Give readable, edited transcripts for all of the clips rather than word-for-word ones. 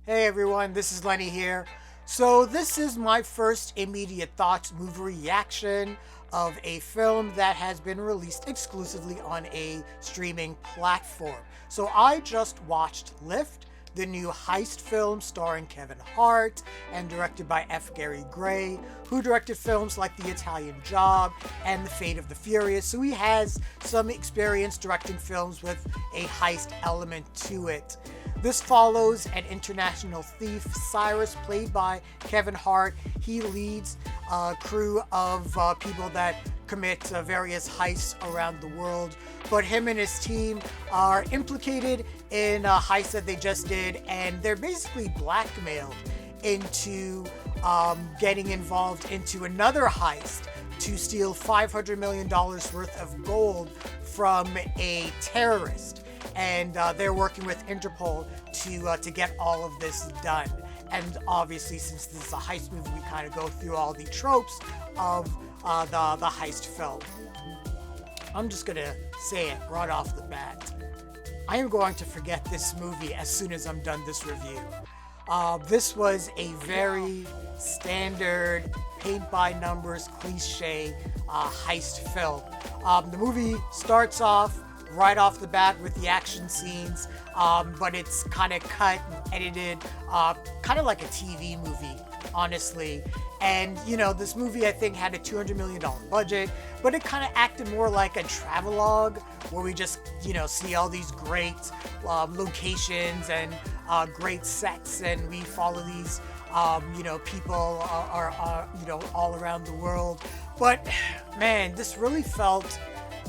Hey everyone, this is Lenny here. So this is my first immediate thoughts movie reaction of a film that has been released exclusively on a streaming platform. So I just watched Lift, the new heist film starring Kevin Hart and directed by F. Gary Gray, who directed films like The Italian Job and The Fate of the Furious. So he has some experience directing films with a heist element to it. This follows an international thief, Cyrus, played by Kevin Hart. He leads a crew of people that commit various heists around the world. But him and his team are implicated in a heist that they just did, and they're basically blackmailed into getting involved into another heist to steal $500 million worth of gold from a terrorist. And they're working with Interpol to get all of this done. And obviously, since this is a heist movie, we kind of go through all the tropes of the heist film. I'm just gonna say it right off the bat. I am going to forget this movie as soon as I'm done this review. This was a very standard, paint-by-numbers, cliche heist film. The movie starts off right off the bat with the action scenes, but it's kind of cut and edited, kind of like a TV movie, honestly. And, you know, this movie, I think, had a $200 million budget, but it kind of acted more like a travelogue where we just, you know, see all these great locations and great sets, and we follow these, you know, people are, you know, all around the world. But, man, this really felt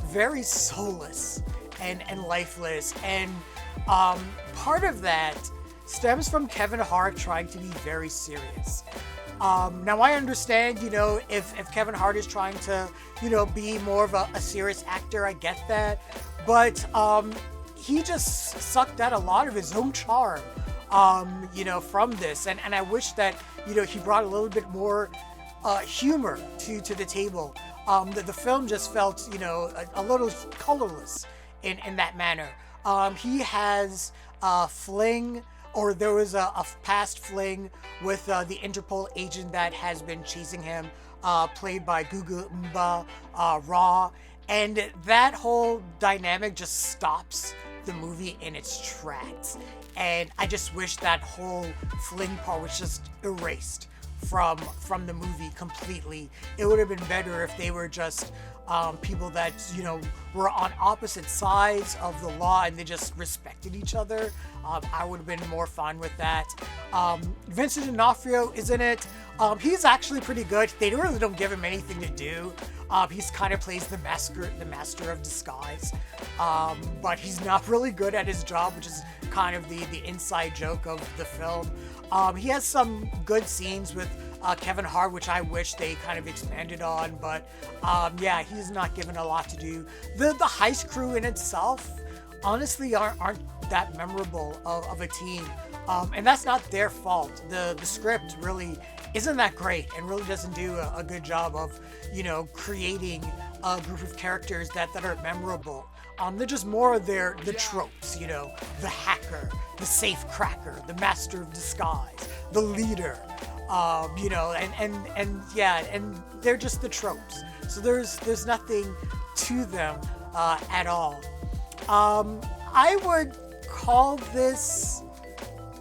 very soulless and lifeless, and part of that stems from Kevin Hart trying to be very serious. Now I understand, you know, if Kevin Hart is trying to, you know, be more of a serious actor, I get that, but he just sucked out a lot of his own charm, you know, from this, and I wish that, you know, he brought a little bit more humor to the table. The film just felt, you know, a little colorless in that manner. He has a fling, or there was a past fling with the Interpol agent that has been chasing him, played by Gugu Mbatha-Raw, and that whole dynamic just stops the movie in its tracks. And I just wish that whole fling part was just erased from the movie completely. It would have been better if they were just people that, you know, were on opposite sides of the law and they just respected each other. I would have been more fine with that. Vincent D'Onofrio is in it. He's actually pretty good. They really don't give him anything to do. He's kind of plays the master of disguise, but he's not really good at his job, which is kind of the inside joke of the film. He has some good scenes with Kevin Hart, which I wish they kind of expanded on, but yeah, he's not given a lot to do. The heist crew in itself, honestly, aren't that memorable of a team, and that's not their fault. The script really isn't that great and really doesn't do a good job of, you know, creating a group of characters that are memorable. They're just more of the tropes, you know, the hacker, the safe cracker, the master of disguise, the leader, you know, and yeah, and they're just the tropes. So there's nothing to them at all. I would call this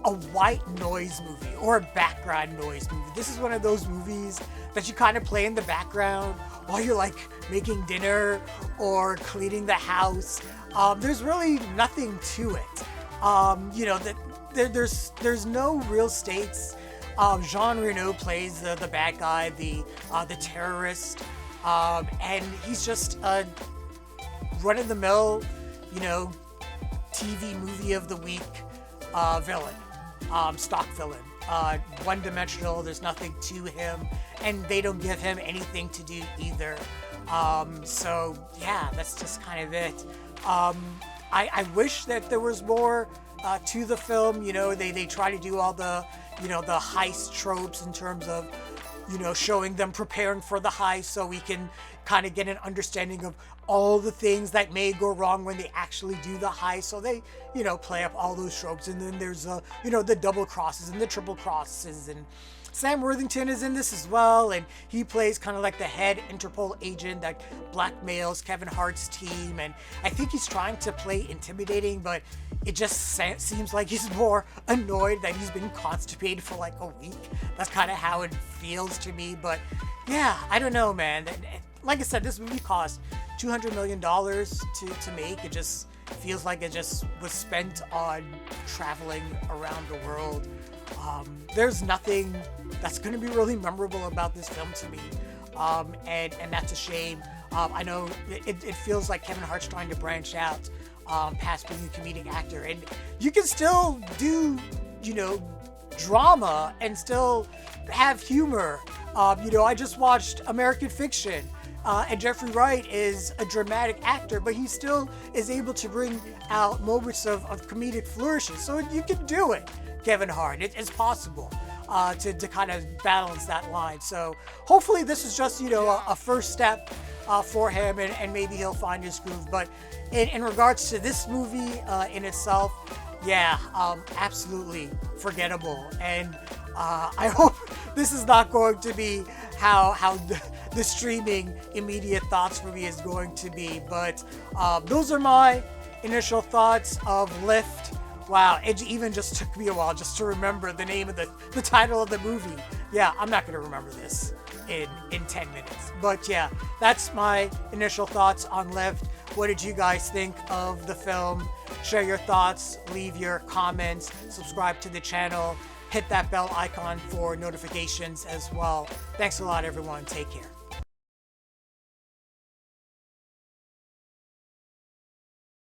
a white noise movie or a background noise movie. This is one of those movies that you kind of play in the background while you're like making dinner or cleaning the house. There's really nothing to it. You know, there's no real stakes. Jean Reno plays the bad guy, the terrorist, and he's just a run-of-the-mill, you know, TV movie of the week villain, stock villain. One-dimensional, there's nothing to him, and they don't give him anything to do either. So yeah, that's just kind of it. I wish that there was more to the film. You know, they try to do all the, you know, the heist tropes in terms of, you know, showing them preparing for the heist so we can kind of get an understanding of, all the things that may go wrong when they actually do the heist. So they, play up all those tropes. And then there's, the double crosses and the triple crosses. And Sam Worthington is in this as well, and he plays kind of like the head Interpol agent that blackmails Kevin Hart's team, and I think he's trying to play intimidating, but it just seems like he's more annoyed that he's been constipated for like a week. That's kind of how it feels to me, but yeah, I don't know, man. Like I said, this movie cost $200 million to make. It just feels like it just was spent on traveling around the world. There's nothing that's going to be really memorable about this film to me, and that's a shame. I know it feels like Kevin Hart's trying to branch out past being a comedic actor, and you can still do, drama and still have humor. I just watched American Fiction, and Jeffrey Wright is a dramatic actor, but he still is able to bring out moments of comedic flourishes. So you can do it, Kevin Hart. It's possible to kind of balance that line. So hopefully this is just, a first step for him, and maybe he'll find his groove. But in regards to this movie in itself, yeah, absolutely forgettable. And I hope this is not going to be how the streaming immediate thoughts movie is going to be. But those are my initial thoughts of Lift. Wow, it even just took me a while just to remember the name of the title of the movie. Yeah, I'm not going to remember this in 10 minutes. But yeah, that's my initial thoughts on Lift. What did you guys think of the film? Share your thoughts, leave your comments, subscribe to the channel, hit that bell icon for notifications as well. Thanks a lot, everyone. Take care.